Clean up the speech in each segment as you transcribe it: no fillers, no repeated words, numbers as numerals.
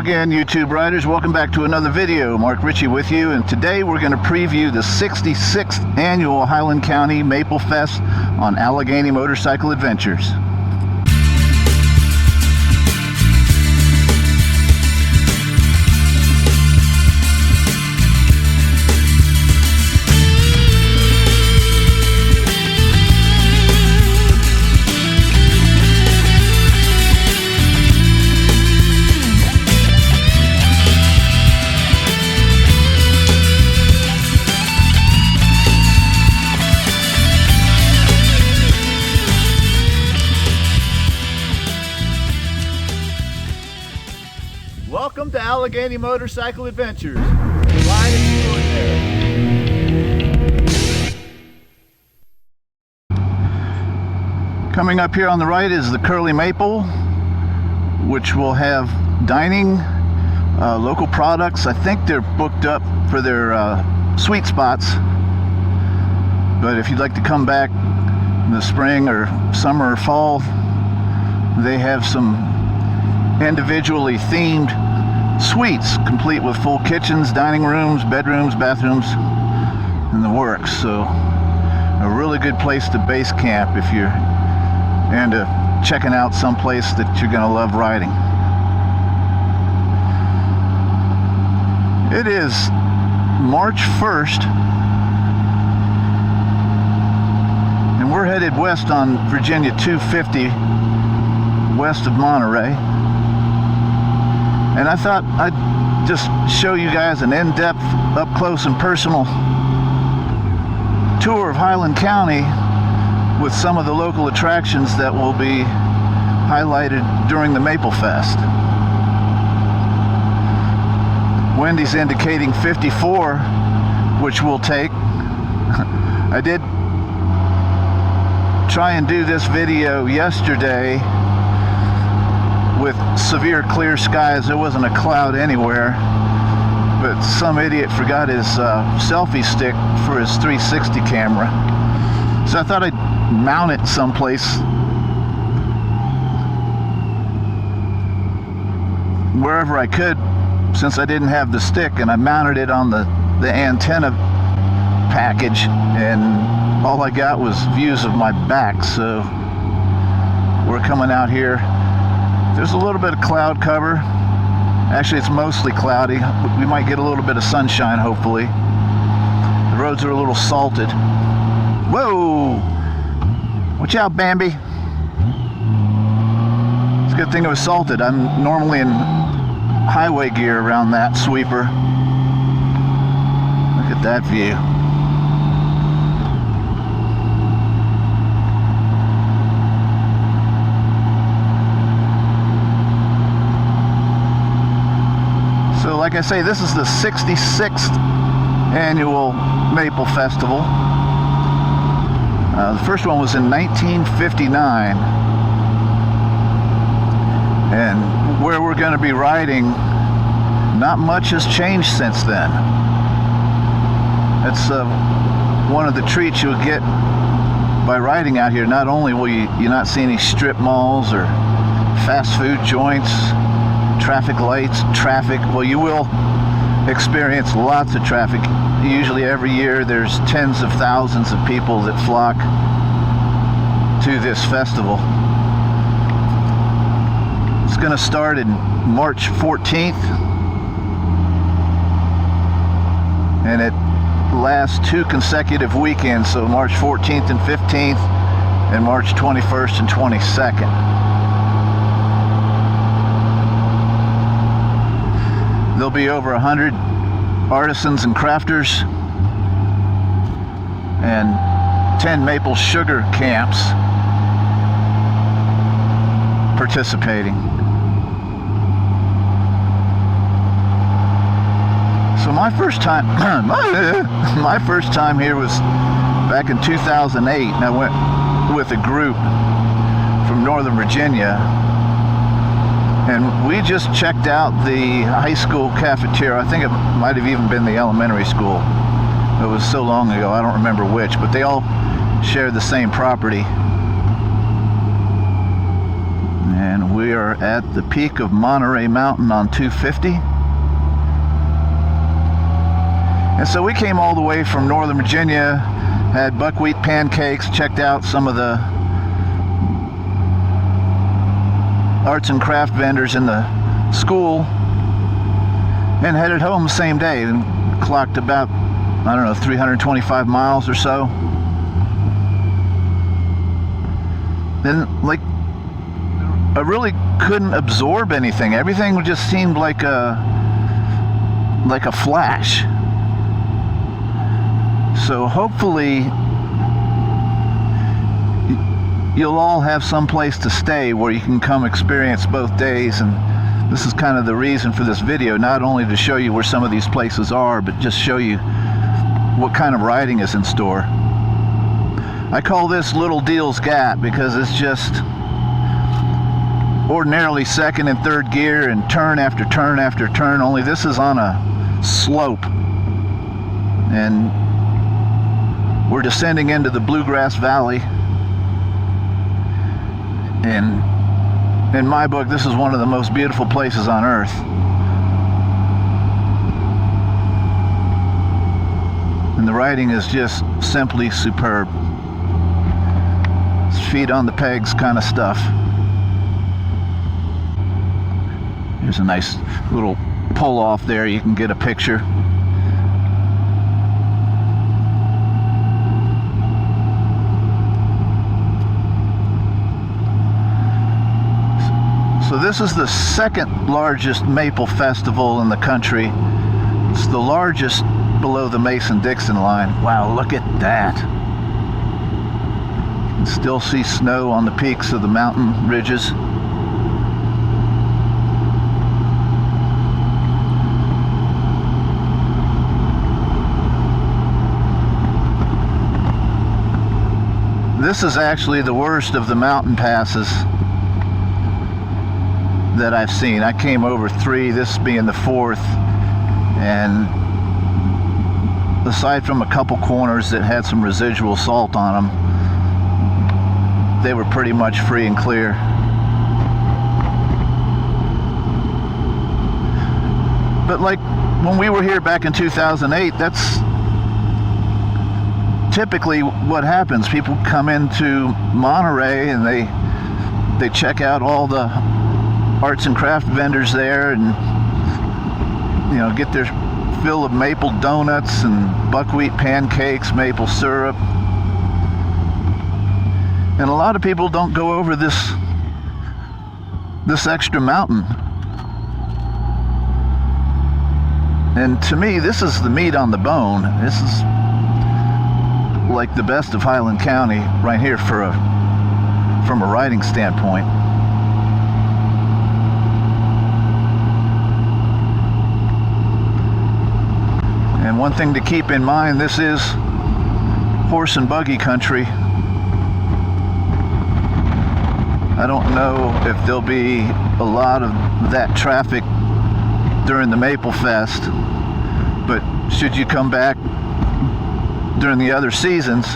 again, YouTube riders. Welcome back to another video. Mark Ritchie with you, and today we're going to preview the 66th annual Highland County Maple Fest on Allegheny Motorcycle Adventures. Welcome to Allegheny Motorcycle Adventures. Ride extraordinary. Coming up here on the right is the Curly Maple, which will have dining, local products. I think they're booked up for their sweet spots, but if you'd like to come back in the spring or summer or fall, they have some individually themed suites complete with full kitchens, dining rooms, bedrooms, bathrooms, and the works. So a really good place to base camp if you're into checking out some place that you're gonna love riding. It is March 1st and we're headed west on Virginia 250 west of Monterey. And I thought I'd just show you guys an in-depth, up-close and personal tour of Highland County with some of the local attractions that will be highlighted during the Maple Fest. Wendy's indicating 54, which we'll take. I did try and do this video yesterday with severe clear skies. There wasn't a cloud anywhere, but some idiot forgot his selfie stick for his 360 camera, so I thought I'd mount it someplace wherever I could, since I didn't have the stick, and I mounted it on the antenna package, and all I got was views of my back. So we're coming out here. There's a little bit of cloud cover. Actually, it's mostly cloudy. We might get a little bit of sunshine, hopefully. The roads are a little salted. Whoa! Watch out, Bambi. It's a good thing it was salted. I'm normally in highway gear around that sweeper. Look at that view. So like I say, this is the 66th annual Maple Festival. The first one was in 1959. And where we're going to be riding, not much has changed since then. It's one of the treats you'll get by riding out here. Not only will you not see any strip malls or fast food joints, traffic lights, traffic. Well, you will experience lots of traffic. Usually every year there's tens of thousands of people that flock to this festival. It's going to start in March 14th and it lasts 2 consecutive weekends, so March 14th and 15th and March 21st and 22nd. There'll be over 100 artisans and crafters and 10 maple sugar camps participating. So my first time my first time here was back in 2008, and I went with a group from Northern Virginia. And we just checked out the high school cafeteria. I think it might have even been the elementary school. It was so long ago, I don't remember which, but they all share the same property. And we are at the peak of Monterey Mountain on 250. And so we came all the way from Northern Virginia, had buckwheat pancakes, checked out some of the arts and craft vendors in the school, and headed home the same day and clocked about, I don't know, 325 miles or so. Then, like, I really couldn't absorb anything. Everything just seemed like a flash. So hopefully you'll all have some place to stay where you can come experience both days. And this is kind of the reason for this video, not only to show you where some of these places are, but just show you what kind of riding is in store. I call this Little Deal's Gap because it's just ordinarily second and third gear and turn after turn after turn, only this is on a slope. And we're descending into the Bluegrass Valley. And in my book, this is one of the most beautiful places on earth. And the riding is just simply superb. It's feet on the pegs kind of stuff. There's a nice little pull off there, you can get a picture. So this is the second largest maple festival in the country. It's the largest below the Mason-Dixon line. Wow, look at that. You can still see snow on the peaks of the mountain ridges. This is actually the worst of the mountain passes that I've seen. I came over 3, this being the 4th, and aside from a couple corners that had some residual salt on them, they were pretty much free and clear. But like when we were here back in 2008, that's typically what happens. People come into Monterey and they check out all the arts and craft vendors there, and you know, get their fill of maple donuts and buckwheat pancakes, maple syrup. And a lot of people don't go over this extra mountain. And to me, this is the meat on the bone. This is like the best of Highland County right here from a riding standpoint. And one thing to keep in mind, this is horse and buggy country. I don't know if there'll be a lot of that traffic during the Maple Fest, but should you come back during the other seasons,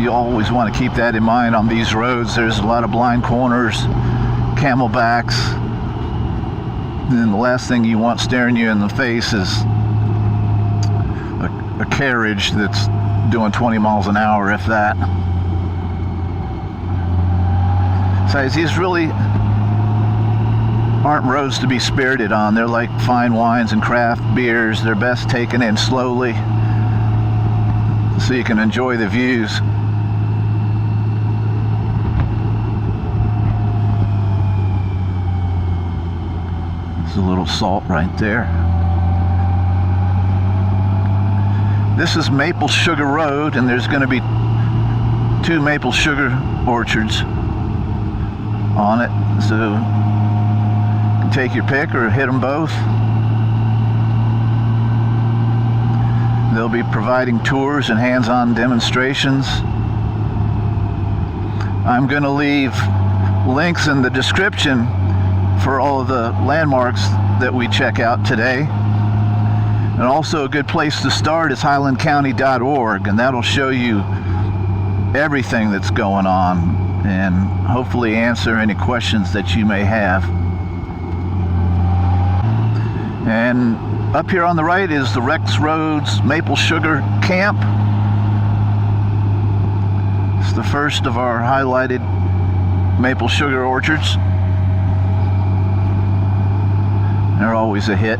you always want to keep that in mind on these roads. There's a lot of blind corners, camelbacks, and then the last thing you want staring you in the face is a carriage that's doing 20 miles an hour, if that. Besides, these really aren't roads to be spirited on. They're like fine wines and craft beers. They're best taken in slowly so you can enjoy the views. There's a little salt right there. This is Maple Sugar Road, and there's going to be 2 maple sugar orchards on it, so you can take your pick or hit them both. They'll be providing tours and hands-on demonstrations. I'm going to leave links in the description for all of the landmarks that we check out today. And also a good place to start is highlandcounty.org, and that'll show you everything that's going on and hopefully answer any questions that you may have. And up here on the right is the Rex Roads Maple Sugar Camp. It's the first of our highlighted maple sugar orchards. They're always a hit.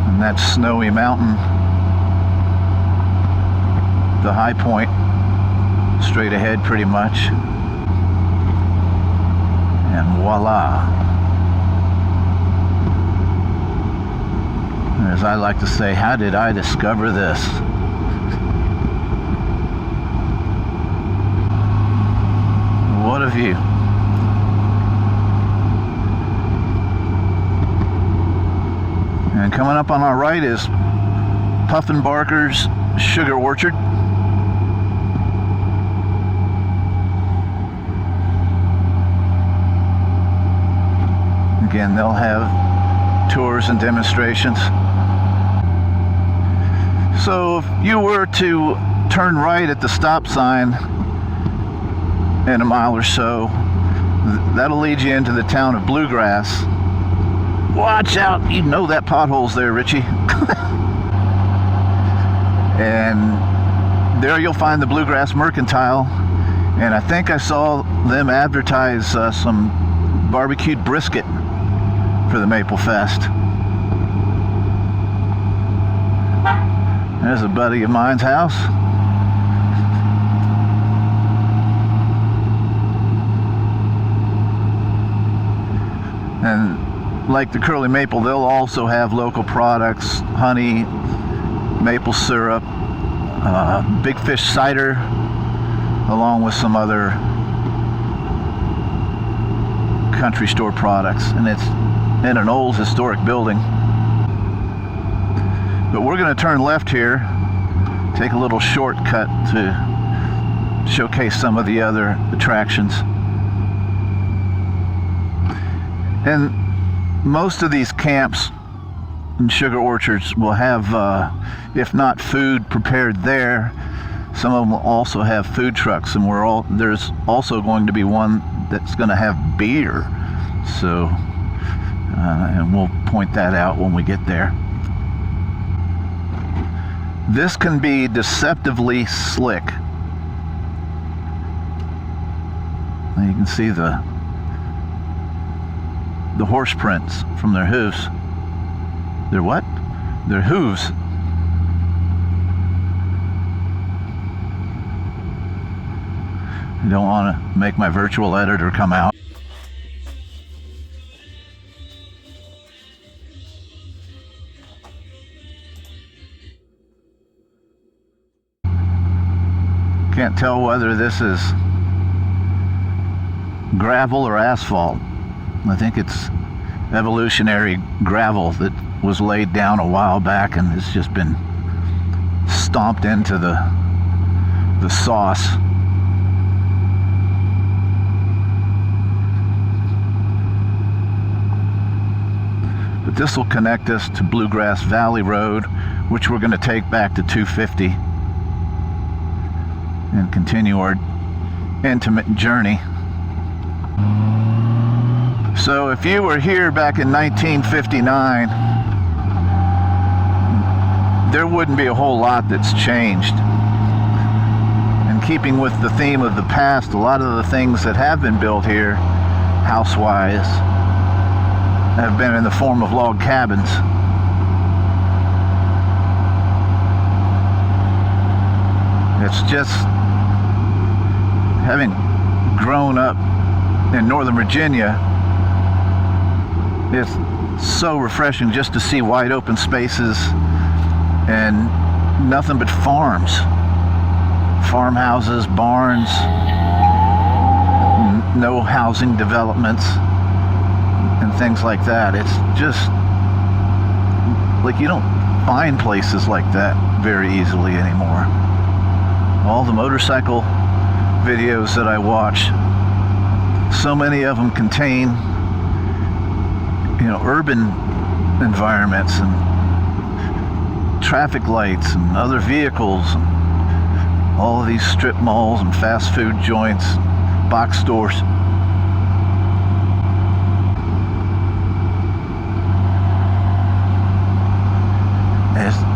And that's Snowy Mountain, the high point, straight ahead pretty much. And voila. As I like to say, how did I discover this? What a view. And coming up on our right is Puffin Barker's Sugar Orchard. Again, they'll have tours and demonstrations. So if you were to turn right at the stop sign in a mile or so, that'll lead you into the town of Bluegrass. Watch out, you know that pothole's there, Richie. And there you'll find the Bluegrass Mercantile, and I think I saw them advertise some barbecued brisket for the Maple Fest. There's a buddy of mine's house. And like the Curly Maple, they'll also have local products, honey, maple syrup, Big Fish cider, along with some other country store products. And it's in an old historic building. But we're going to turn left here, take a little shortcut to showcase some of the other attractions. And most of these camps and sugar orchards will have, if not food prepared there, some of them will also have food trucks, and there's also going to be one that's going to have beer. So, and we'll point that out when we get there. This can be deceptively slick. Now you can see the horse prints from their hooves. Their what? Their hooves. I don't want to make my virtual editor come out. Can't tell whether this is gravel or asphalt. I think it's evolutionary gravel that was laid down a while back and has just been stomped into the sauce. But this will connect us to Bluegrass Valley Road, which we're going to take back to 250 and continue our intimate journey. So if you were here back in 1959, there wouldn't be a whole lot that's changed. In keeping with the theme of the past, a lot of the things that have been built here, house-wise, have been in the form of log cabins. It's just, having grown up in Northern Virginia, it's so refreshing just to see wide open spaces and nothing but farms. Farmhouses, barns, no housing developments and things like that. It's just like you don't find places like that very easily anymore. All the motorcycle videos that I watch, so many of them contain, urban environments and traffic lights and other vehicles, and all of these strip malls and fast food joints, box stores.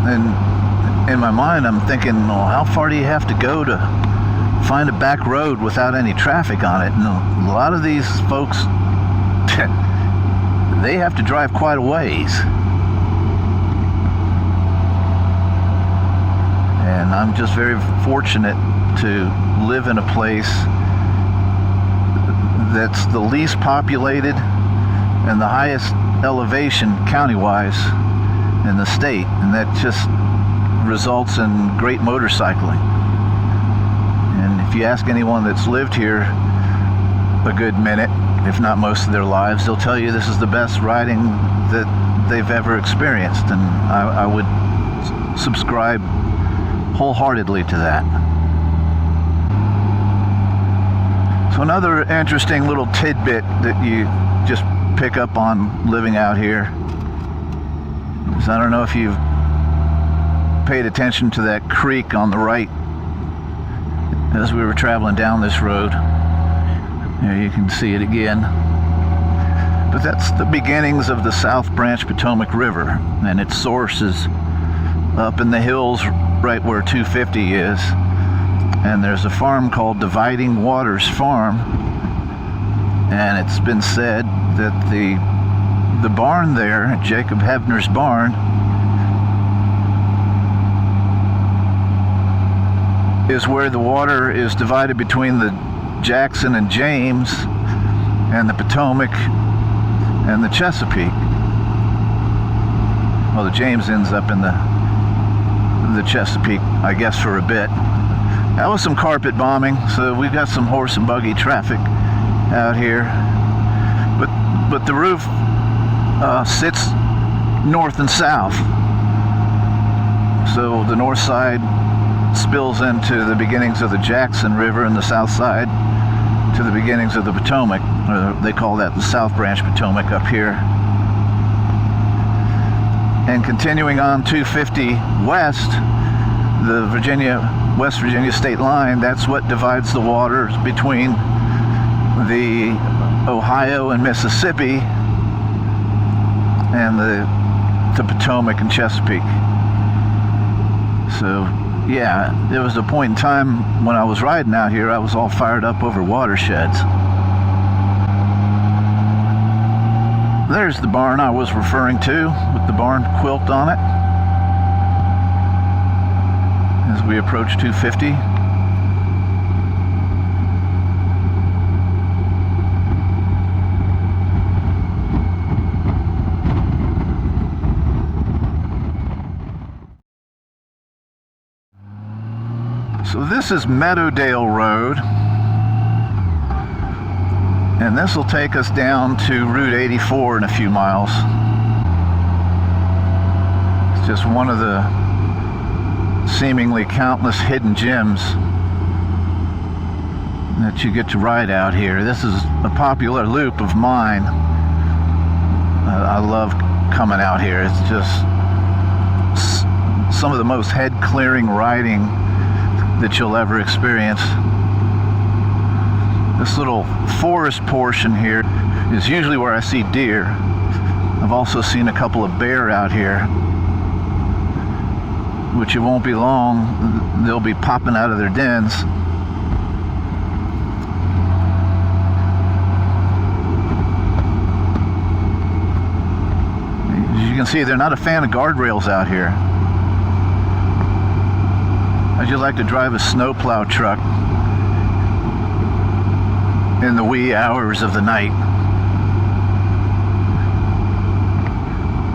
And in my mind, I'm thinking, well, how far do you have to go to find a back road without any traffic on it? And a lot of these folks, they have to drive quite a ways. And I'm just very fortunate to live in a place that's the least populated and the highest elevation county-wise in the state, and that just results in great motorcycling. And if you ask anyone that's lived here a good minute, if not most of their lives, they'll tell you this is the best riding that they've ever experienced, and I would subscribe wholeheartedly to that. So another interesting little tidbit that you just pick up on living out here is, I don't know if you've paid attention to that creek on the right as we were traveling down this road. There you can see it again. But that's the beginnings of the South Branch Potomac River, and its source is up in the hills right where 250 is. And there's a farm called Dividing Waters Farm, and it's been said that the barn there, Jacob Hebner's barn, is where the water is divided between the Jackson and James and the Potomac and the Chesapeake. Well, the James ends up in the Chesapeake, I guess, for a bit. That was some carpet bombing, so we've got some horse and buggy traffic out here. But the roof sits north and south. So the north side spills into the beginnings of the Jackson River, and the south side to the beginnings of the Potomac. They call that the South Branch Potomac up here. And continuing on 250 west, the West Virginia state line, that's what divides the waters between the Ohio and Mississippi and the Potomac and Chesapeake. So yeah, there was a point in time when I was riding out here, I was all fired up over watersheds. There's the barn I was referring to, with the barn quilt on it, as we approach 250. So this is Meadowdale Road, and this will take us down to Route 84 in a few miles. It's just one of the seemingly countless hidden gems that you get to ride out here. This is a popular loop of mine. I love coming out here. It's just some of the most head-clearing riding that you'll ever experience. This little forest portion here is usually where I see deer. I've also seen a couple of bear out here, which it won't be long, they'll be popping out of their dens. As you can see, they're not a fan of guardrails out here. How'd you like to drive a snowplow truck in the wee hours of the night?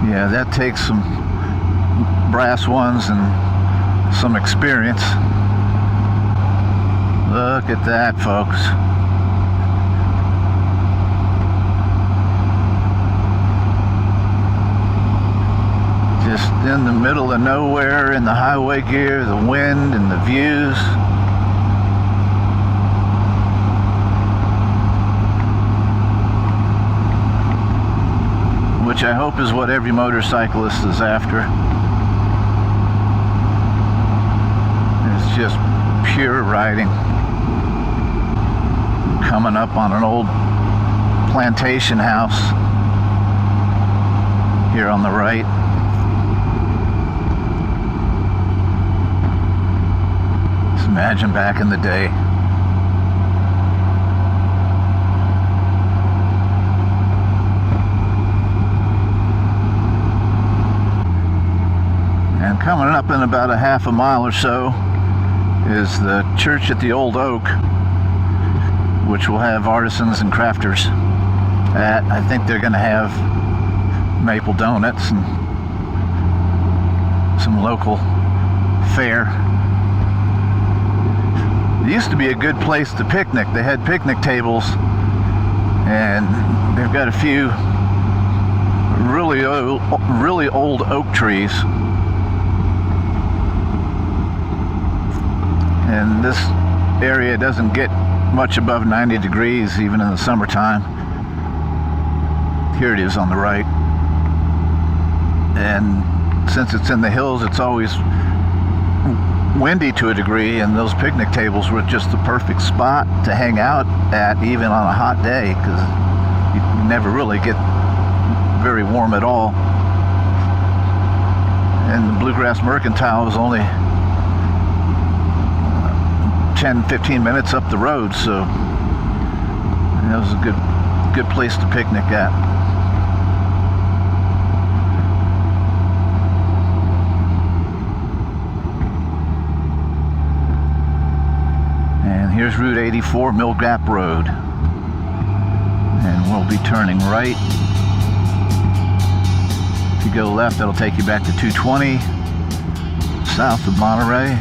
Yeah, that takes some brass ones and some experience. Look at that, folks. Just in the middle of nowhere, in the highway gear, the wind and the views. Which I hope is what every motorcyclist is after. just pure riding. Coming up on an old plantation house here on the right. Just imagine back in the day. And coming up in about a half a mile or so is the church at the Old Oak, which will have artisans and crafters at. I think they're going to have maple donuts and some local fare. It used to be a good place to picnic. They had picnic tables, and they've got a few really old oak trees. And this area doesn't get much above 90 degrees even in the summertime. Here it is on the right. And since it's in the hills, it's always windy to a degree, and those picnic tables were just the perfect spot to hang out at even on a hot day, because you never really get very warm at all. And the Bluegrass Mercantile is only 10-15 minutes up the road, so it was a good place to picnic at. And here's Route 84, Mill Gap Road, and we'll be turning right. If you go left, that'll take you back to 220 south of Monterey.